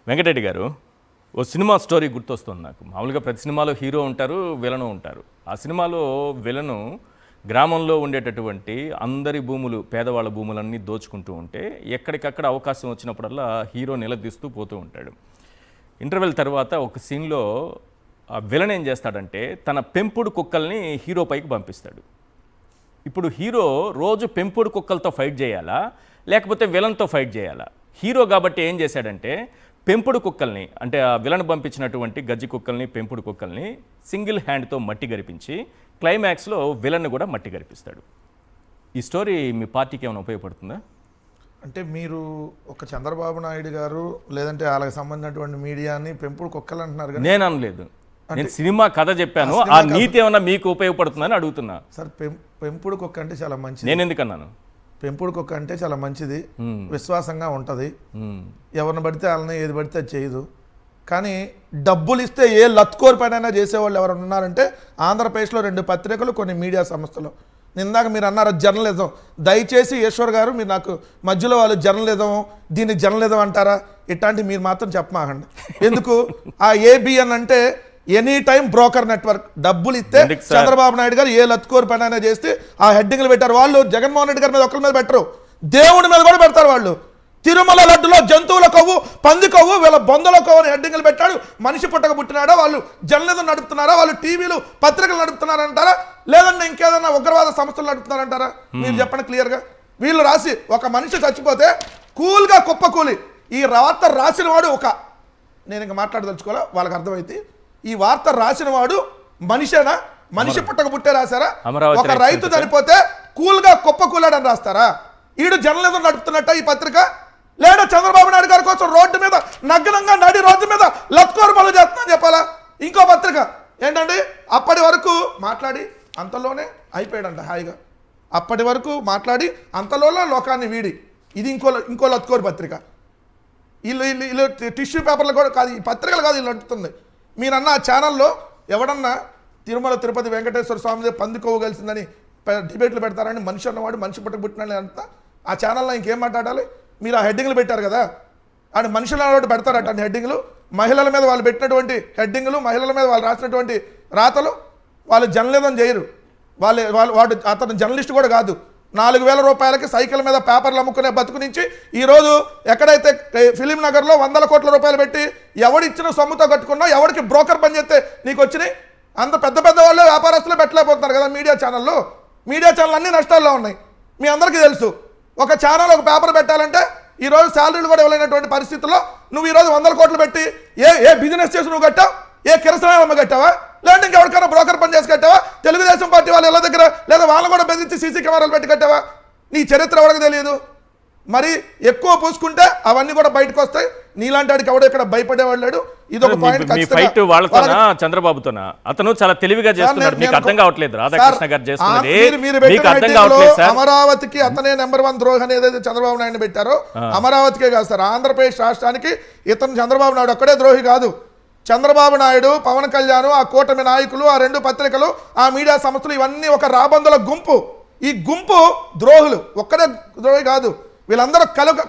వెంకటరెడ్డి గారు, ఓ cinema story గుర్తొస్తుంది నాకు. మామూలుగా ప్రతి సినిమాలో హీరో ఉంటారు, విలను ఉంటారు. ఆ సినిమాలో విలను గ్రామంలో ఉండేటటువంటి అందరి భూములు, పేదవాళ్ళ భూములన్నీ దోచుకుంటూ ఉంటే ఎక్కడికక్కడ అవకాశం వచ్చినప్పుడల్లా హీరో నిలదీస్తూ పోతూ ఉంటాడు. ఇంటర్వెల్ తర్వాత ఒక సీన్లో ఆ విలన్ ఏం చేస్తాడంటే తన పెంపుడు కుక్కల్ని హీరో పైకి పంపిస్తాడు. ఇప్పుడు హీరో రోజు పెంపుడు కుక్కలతో ఫైట్ చేయాలా, లేకపోతే విలన్తో ఫైట్ చేయాలా? హీరో కాబట్టి ఏం చేశాడంటే పెంపుడు కుక్కల్ని, అంటే ఆ విలన్ పంపించినటువంటి గజ్జి కుక్కల్ని, పెంపుడు కుక్కల్ని సింగిల్ హ్యాండ్తో మట్టి గరిపించి క్లైమాక్స్లో విలన్ కూడా మట్టి గరిపిస్తాడు. ఈ స్టోరీ మీ పార్టీకి ఏమైనా ఉపయోగపడుతుందా? అంటే మీరు ఒక చంద్రబాబు నాయుడు గారు లేదంటే వాళ్ళకి సంబంధించినటువంటి మీడియాని పెంపుడు కుక్కలు అంటున్నారు కదా. నేను అనలేదు, నేను సినిమా కథ చెప్పాను. ఆ నీతి ఏమన్నా మీకు ఉపయోగపడుతుందని అడుగుతున్నా. సార్, పెంపుడు కుక్క అంటే చాలా మంచిది. నేను ఎందుకన్నాను? పెంపుడు కుక్క అంటే చాలా మంచిది, విశ్వాసంగా ఉంటుంది, ఎవరిని పడితే వాళ్ళని ఏది పడితే అది చేయదు. కానీ డబ్బులు ఇస్తే ఏ లత్కోర్ పనైనా చేసేవాళ్ళు ఎవరు ఉన్నారంటే ఆంధ్రప్రదేశ్లో 2 పత్రికలు, కొన్ని మీడియా సంస్థలు. ఇందాక మీరు అన్నారు జర్నలిజం. దయచేసి ఈశ్వర్ గారు, మీరు నాకు మధ్యలో వాళ్ళు జర్నలిజం, దీన్ని జర్నలిజం అంటారా ఇట్లాంటి మీరు మాత్రం చెప్పమాకండి. ఎందుకు? ఆ ఏబిఎన్ అంటే ఎనీ టైం బ్రోకర్ నెట్వర్క్. డబ్బులు ఇస్తే చంద్రబాబు నాయుడు గారు ఏ లత్కోరు పనైనా చేస్తే ఆ హెడ్డింగ్లు పెట్టారు. వాళ్ళు జగన్మోహన్ రెడ్డి గారి మీద ఒకరి మీద పెట్టరు, దేవుడి మీద కూడా పెడతారు. వాళ్ళు తిరుమల లడ్డులో జంతువుల కొవ్వు, పంది కొవ్వు, వీళ్ళ బొందల కొవ్వు అని హెడ్డింగ్లు పెట్టాడు. మనిషి పుట్టక పుట్టినాడా? వాళ్ళు జర్నలిజం నడుపుతున్నారా? వాళ్ళు టీవీలు, పత్రికలు నడుపుతున్నారంటారా? లేదంటే ఇంకేదన్నా ఉగ్రవాద సంస్థలు నడుపుతున్నారంటారా? మీరు చెప్పండి క్లియర్గా. వీళ్ళు రాసి ఒక మనిషి చచ్చిపోతే కూల్గా కుప్పకూలి ఈ వార్త రాసిన వాడు నేను ఇంకా మాట్లాడదలుచుకోవాలా, వాళ్ళకి అర్థమైతే ఈ వార్త రాసిన వాడు మనిషేనా? మనిషి పుట్టక పుట్టే రాశారా? ఒక రైతు చనిపోతే కూల్గా కుప్పకూలాడని రాస్తారా? ఈడు జర్నలిజం నడుపుతున్నట్ట ఈ పత్రిక? లేదా చంద్రబాబు నాయుడు గారి కోసం రోడ్డు మీద నగ్నంగా నడి రోడ్డు మీద లత్కోరమలు చేస్తుందని చెప్పాలా? ఇంకో పత్రిక ఏంటంటే అప్పటి వరకు మాట్లాడి అంతలోనే అయిపోయాడంట హాయిగా. అప్పటి వరకు మాట్లాడి అంతలోనే లోకాన్ని వీడి, ఇది ఇంకో లత్కోరు పత్రిక. వీళ్ళు టిష్యూ పేపర్లు కూడా కాదు, ఈ పత్రికలు కాదు వీళ్ళు నడుపుతుంది. మీరన్న ఆ ఛానల్లో ఎవడన్నా తిరుమల తిరుపతి వెంకటేశ్వర స్వామి పంది కొవ్వు కలిసిందని డిబేట్లు పెడతారని మనిషి అన్నవాడు మనిషి పుట్టక పుట్టిన అంతా ఆ ఛానల్లో ఇంకేం మాట్లాడాలి? మీరు ఆ హెడ్డింగ్లు పెట్టారు కదా, అండ్ మనుషుల అన్నవాడు పెడతారట అండి హెడ్డింగ్లు. మహిళల మీద వాళ్ళు పెట్టినటువంటి హెడ్డింగ్లు, మహిళల మీద వాళ్ళు రాసినటువంటి రాతలు, వాళ్ళు జర్నలిజం చేయరు. వాడు అతను జర్నలిస్ట్ కూడా కాదు. 4,000 రూపాయలకి సైకిల్ మీద పేపర్లు అమ్ముకునే బతుకు నుంచి ఈరోజు ఎక్కడైతే ఫిలిం నగర్లో 100 కోట్ల రూపాయలు పెట్టి ఎవడిచ్చిన సొమ్ముతో కట్టుకున్నా, ఎవరికి బ్రోకర్ పని చేస్తే నీకు వచ్చినాయి? అంత పెద్ద పెద్ద వాళ్ళు వ్యాపారస్తులు పెట్టలేకపోతున్నారు కదా మీడియా ఛానళ్ళు. మీడియా ఛానల్ అన్ని నష్టాల్లో ఉన్నాయి, మీ అందరికీ తెలుసు. ఒక ఛానల్, ఒక పేపర్ పెట్టాలంటే ఈరోజు శాలరీలు కూడా ఇవ్వలేనటువంటి పరిస్థితుల్లో నువ్వు ఈరోజు 100 కోట్లు పెట్టి ఏ బిజినెస్ చేసి నువ్వు కట్టావు? ఏ కిరసనాయమ్మ కట్టావా? లేదంటే ఇంకెవరికైనా బ్రోకర్ పని చేసి కట్టావా? తెలుగుదేశం పార్టీ వాళ్ళ ఇళ్ళ దగ్గర లేదా వాళ్ళని కూడా బెదిరించి సీసీ కెమెరాలు పెట్టి కట్టావా? నీ చరిత్ర ఎవరికి తెలియదు. మరి ఎక్కువ పూసుకుంటే అవన్నీ కూడా బయటకు వస్తాయి. నీలాంటి వాడికి ఎవడో ఇక్కడ భయపడేవాళ్ళు. ఇదొక పాయింట్. వాళ్ళతోనా చంద్రబాబుతోనా? అతను చాలా తెలివిగా చేస్తున్నాడు, మీకు అర్థం కావట్లేదు. రాధాకృష్ణ గారు చేస్తున్నది అమరావతికి అతనే నెంబర్ 1 ద్రోహి అని ఏదైతే చంద్రబాబు నాయుడు పెట్టారో, అమరావతికే కాదు సార్, ఆంధ్రప్రదేశ్ రాష్ట్రానికి ఇతను చంద్రబాబు నాయుడు ఒక్కడే ద్రోహి కాదు. చంద్రబాబు నాయుడు, పవన్ కళ్యాణ్, ఆ కూటమి నాయకులు, ఆ 2 పత్రికలు, ఆ మీడియా సంస్థలు, ఇవన్నీ ఒక రాబందుల గుంపు. ఈ గుంపు ద్రోహులు. ఒక్కడే ద్రోహి కాదు, వీళ్ళందరూ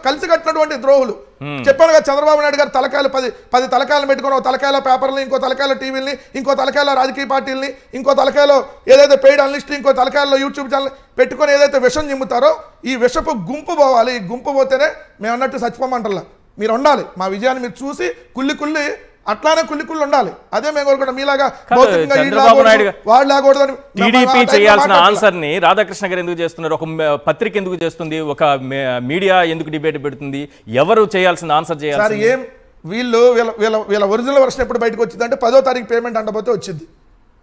కలిసి కట్టినటువంటి ద్రోహులు. చెప్పాను కదా, చంద్రబాబు నాయుడు గారు తలకాయలు 10 తలకాయలు పెట్టుకుని, ఒక తలకాయల పేపర్ని, ఇంకో తలకాయల టీవీలని, ఇంకో తలకాయల రాజకీయ పార్టీలని, ఇంకో తలకాయలో ఏదైతే పెయిడ్ అనలిస్ట్, ఇంకో తలకాయలో యూట్యూబ్ ఛానల్ పెట్టుకొని ఏదైతే విషం చిమ్ముతారో, ఈ విషపు గుంపు పోవాలి. ఈ గుంపు పోతేనే మేము అన్నట్టు చచ్చిపోమంటల్లా. మీరు ఉండాలి, మా విజయాన్ని మీరు చూసి కుళ్ళి అట్లానే కుళ్ళి ఉండాలి. అదే మేము కోరుకుంటాం. మీలాగా టీడీపీ చేయాల్సిన ఆన్సర్ ని రాధాకృష్ణ గారు ఎందుకు చేస్తున్నారు? ఒక పత్రిక ఎందుకు చేస్తుంది? ఒక మీడియా ఎందుకు డిబేట్ పెడుతుంది? ఎవరు చేయాల్సిన ఆన్సర్ చేయాలి? ఏం వీళ్ళ ఒరిజినల్ వర్షన్ ఎప్పుడు బయటకు వచ్చింది అంటే 10వ తారీఖు పేమెంట్ అంటపోతే వచ్చింది.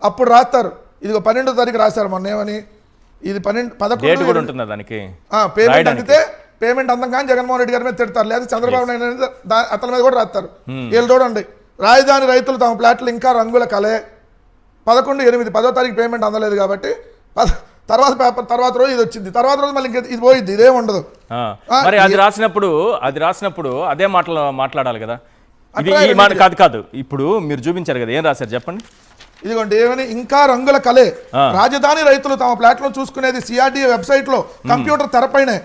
అప్పుడు రాస్తారు. ఇది 12వ తారీఖు రాశారు మొన్న. ఏమని? ఇది 11 కూడా ఉంటుందా దానికి? పేమెంట్ అందితే పేమెంట్ అందంగా జగన్మోహన్ రెడ్డి గారి మీద తిడతారు, లేదా చంద్రబాబు నాయుడు అతని మీద కూడా రాస్తారు. వీళ్ళు చూడండి, రాజధాని రైతులు తమ ప్లాట్లు ఇంకా రంగుల కలే. 11/8 10వ తారీఖు పేమెంట్ అందలేదు కాబట్టి తర్వాత రోజు ఇది వచ్చింది, తర్వాత రోజు మళ్ళీ ఇది పోయింది, ఇదేం ఉండదు. మరి అది రాసినప్పుడు అదే మాట్లాడాలి కదా. ఇది ఈ మాట కాదు. ఇప్పుడు మీరు చూపించారు కదా, ఏం రాశారు చెప్పండి. ఇదిగోండి ఏమని ఇంకా రంగుల కలే రాజధాని రైతులు తమ ప్లాట్ లో చూసుకునేది సిఆర్డీఏ వెబ్సైట్ లో కంప్యూటర్ తెరపైనే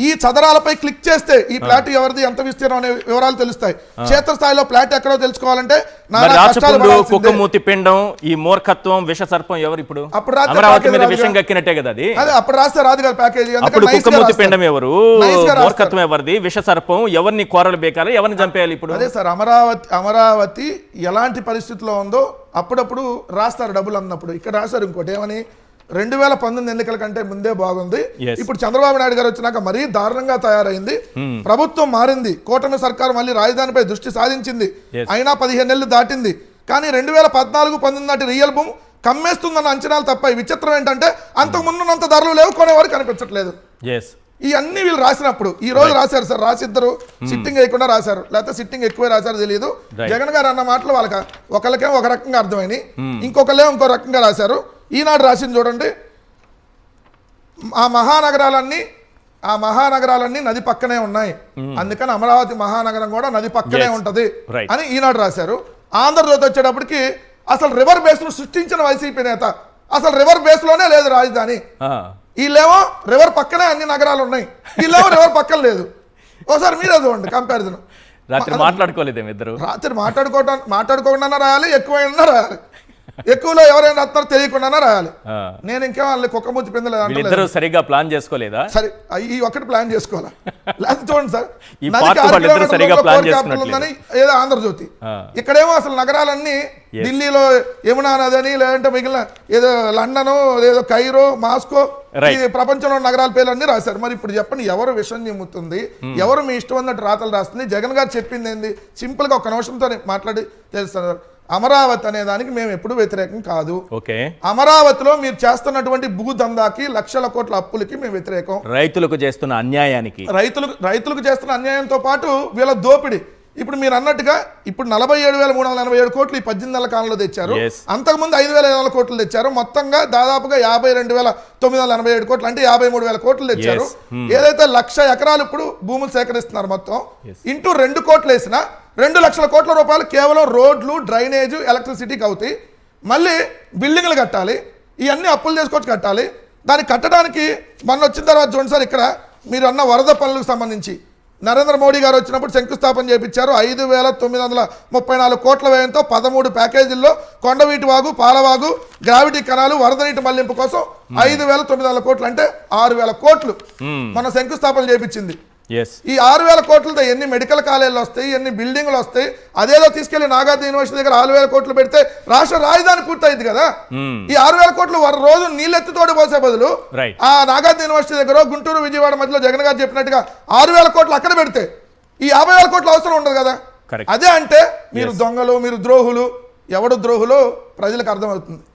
ఈ చదరాలపై క్లిక్ చేస్తే ఈ ప్లాట్ ఎవరిది ఎంత విస్తీర్ణం అనే వివరాలు తెలుస్తాయి. క్షేత్రస్థాయిలో ప్లాట్ ఎక్కడో తెలుసుకోవాలంటే కుక్కమూతి పిండం ఈ మూర్ఖత్వం విష సర్పం ఎవరు ఇప్పుడు అప్పుడు అమరావతి మీద విషం కక్కినట్టే కదా అది. అప్పుడు రాస్తే రాదు కదా ప్యాకేజీ. అప్పుడు కుక్కమూతి పిండం ఎవరు, మూర్ఖత్వం ఎవరిది, విష సర్పం ఎవరిని కోరలు బేకాలి, ఎవరిని చంపేయాలి ఇప్పుడు? అదే సార్, అమరావతి ఎలాంటి పరిస్థితిలో ఉందో అప్పుడప్పుడు రాస్తారు డబ్బులు అన్నప్పుడు. ఇక్కడ రాశారు ఇంకోటి ఏమని, 2019 ఎన్నికల కంటే ముందే బాగుంది, ఇప్పుడు చంద్రబాబు నాయుడు గారు వచ్చినాక మరీ దారుణంగా తయారైంది, ప్రభుత్వం మారింది, కూటమి సర్కారు మళ్ళీ రాజధానిపై దృష్టి సాధించింది, అయినా 15 నెలలు దాటింది, కానీ 2014-19 నాటి రియల్ భూమి కమ్మేస్తుందన్న అంచనాలు తప్ప విచిత్రం ఏంటంటే అంతకు ముందున్నంత ధరలు లేవు, కొనేవారు కనిపించట్లేదు. ఇవన్నీ వీళ్ళు రాసినప్పుడు ఈ రోజు రాశారు సార్, రాసిద్దరు సిట్టింగ్ వేయకుండా రాశారు, లేకపోతే సిట్టింగ్ ఎక్కువే రాశారు తెలియదు. జగన్ గారు అన్న మాటలు వాళ్ళకి ఒకరికేమో ఒక రకంగా అర్థమైంది, ఇంకొకరేమో ఇంకో రకంగా రాశారు. ఈనాడు రాసింది చూడండి, ఆ మహానగరాలన్నీ నది పక్కనే ఉన్నాయి, అందుకని అమరావతి మహానగరం కూడా నది పక్కనే ఉంటది అని ఈనాడు రాశారు. ఆంధ్రజ్యోతి వచ్చేటప్పటికి అసలు రివర్ బేస్ ను సృష్టించిన వైసీపీ నేత, అసలు రివర్ బేస్ లోనే లేదు రాజధాని, వీళ్ళేమో రివర్ పక్కనే అన్ని నగరాలు ఉన్నాయి, వీళ్ళేమో రివర్ పక్కన లేదు. ఒకసారి మీరే చూడండి కంపారిజన్. రాత్రి మాట్లాడుకోలేదు ఇద్దరు, రాత్రి మాట్లాడుకోకుండా రాయాలి, ఎక్కువైనా రాయాలి, ఎక్కువలో ఎవరైనా రాస్తారో తెలియకుండా రాయాలి. నేను ఇంకేం వాళ్ళని కుక్కమూతి పిందలేదు, సరిగ్గా ప్లాన్ చేసుకోలేదా? సరే ఈ ఒక్కటి ప్లాన్ చేసుకోవాలా? లేకపోతే చూడండి సార్, ఏదో ఆంధ్రజ్యోతి, ఇక్కడేమో అసలు నగరాలన్నీ ఢిల్లీలో యమునా నది అని, లేదంటే మిగిలిన ఏదో లండను, ఏదో కైరో, మాస్కో, ఈ ప్రపంచంలో నగరాల పేర్లన్నీ రాశారు. మరి ఇప్పుడు చెప్పండి, ఎవరు విషయం చెమ్ముతుంది, ఎవరు మీ ఇష్టం అన్నట్టు రాతలు రాస్తుంది? జగన్ గారు చెప్పింది ఏంది? సింపుల్ గా ఒక నిమిషంతో మాట్లాడి తెలుస్తున్నారు. అమరావతి అనే దానికి మేము ఎప్పుడు వ్యతిరేకం కాదు. అమరావతిలో మీరు చేస్తున్నటువంటి భూదందాకి, లక్షల కోట్ల అప్పులకి మేము వ్యతిరేకం. రైతులకు చేస్తున్న అన్యాయానికి, రైతులకు చేస్తున్న అన్యాయంతో పాటు వీళ్ళ దోపిడి. ఇప్పుడు మీరు అన్నట్టుగా ఇప్పుడు 47,387 కోట్లు ఈ 18 నెలల కాలంలో తెచ్చారు, అంతకుముందు 5,500 కోట్లు తెచ్చారు, మొత్తంగా దాదాపుగా 52,987 కోట్లు అంటే 53,000 కోట్లు తెచ్చారు. ఏదైతే 1,00,000 ఎకరాలు ఇప్పుడు భూములు సేకరిస్తున్నారు, మొత్తం ఇంటూ 2 కోట్లు వేసినా 2 లక్షల కోట్ల రూపాయలు కేవలం రోడ్లు, డ్రైనేజ్, ఎలక్ట్రిసిటీకి అవుతాయి. మళ్ళీ బిల్డింగ్లు కట్టాలి, ఇవన్నీ అప్పులు చేసుకొచ్చి కట్టాలి. దాన్ని కట్టడానికి మొన్న వచ్చిన తర్వాత చూడండి సార్, ఇక్కడ మీరు అన్న వరద పనులకు సంబంధించి నరేంద్ర మోడీ గారు వచ్చినప్పుడు శంకుస్థాపన చేపించారు. 5,934 కోట్ల వ్యయంతో 13 ప్యాకేజీల్లో కొండవీటి వాగు, పాలవాగు, గ్రావిటీ కణాలు, వరద నీటి మళ్లింపు కోసం 5,900 కోట్లు అంటే 6,000 కోట్లు మన శంకుస్థాపన చేపించింది. ఈ 6,000 కోట్లతో ఎన్ని మెడికల్ కాలేజీలు వస్తాయి, ఎన్ని బిల్డింగ్లు వస్తాయి? అదేదో తీసుకెళ్లి నాగార్జున యూనివర్సిటీ దగ్గర 6,000 కోట్లు పెడితే రాష్ట్ర రాజధాని పూర్తయింది కదా. ఈ 6,000 కోట్లు రోజు నీళ్ళెత్తితోటి పోసే బదులు ఆ నాగార్జున యూనివర్సిటీ దగ్గర, గుంటూరు, విజయవాడ మధ్యలో జగన్ గారు చెప్పినట్టుగా 6,000 కోట్లు అక్కడ పెడితే ఈ 50,000 కోట్లు అవసరం ఉండదు కదా. అదే అంటే మీరు దొంగలు, మీరు ద్రోహులు, ఎవడు ద్రోహులు ప్రజలకు అర్థమవుతుంది.